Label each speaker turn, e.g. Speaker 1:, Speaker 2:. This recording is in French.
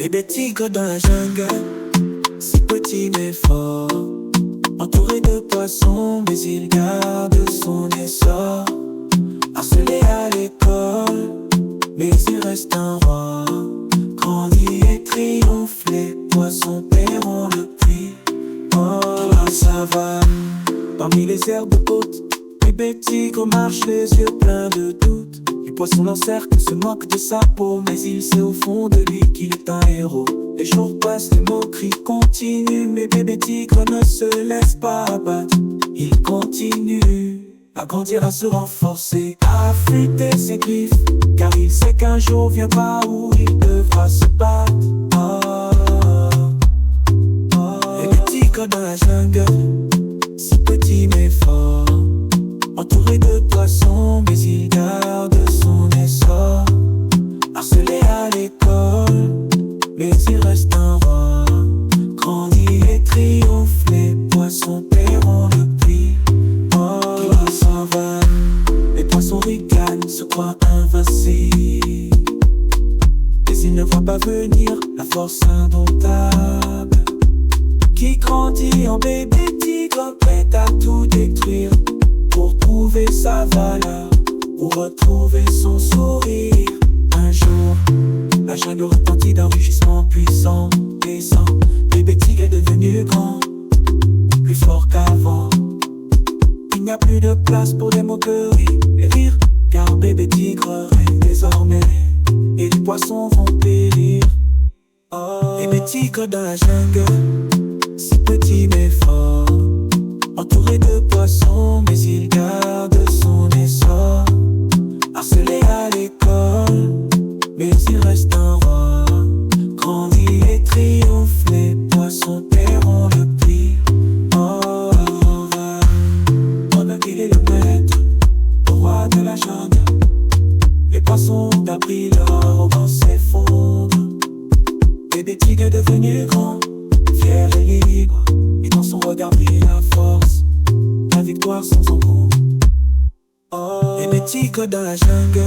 Speaker 1: Bébé tigre dans la jungle, si petit mais fort, entouré de poissons, mais il garde son essor. Harcelé à l'école, mais il reste un roi. Grandit et triomphe, les poissons paieront le prix. Oh, la savane, parmi les herbes hautes, bébé tigre marche les yeux pleins de doute. Les poissons l'encerclent, se moquent de sa peau, mais il sait au fond de lui qu'il est un héros. Les jours passent, les moqueries continuent, mais bébé tigre ne se laisse pas abattre. Il continue à grandir, à se renforcer, à affûter ses griffes, car il sait qu'un jour viendra où il devra se battre. Bébé tigre dans la jungle, si petit mais fort, entouré de poissons, mais il garde son essor. Harcelé à l'école, mais il reste un roi. Grandit et triomphe, les poissons paieront le prix. Oh, la savane, les poissons ricanent, se croient invincibles, mais ils ne voient pas venir la force indomptable qui grandit en bébé tigre, prêt à tout détruire pour prouver sa valeur, pour retrouver son sourire. Un jour, la jungle retentit d'un rugissement puissant, descend. Bébé tigre est devenu grand, plus fort qu'avant. Il n'y a plus de place pour les moqueries et rires, car bébé tigre règne désormais, et les poissons vont périr. Oh, bébé tigre dans la jungle, si petit mais fort, entouré de poissons, mais il garde son essor. Harcelé à l'école, mais il reste un roi. Grandit et triomphe, les poissons paieront le prix. Oh, pendant qu'il est le maître, le roi de la jungle, les poissons d'abri, leur arrogance s'effondre. Bébé tigre est devenu grand, fier et libre, et dans son regard brille la force, la victoire sans encombre. Oh, bébé tigre dans la jungle,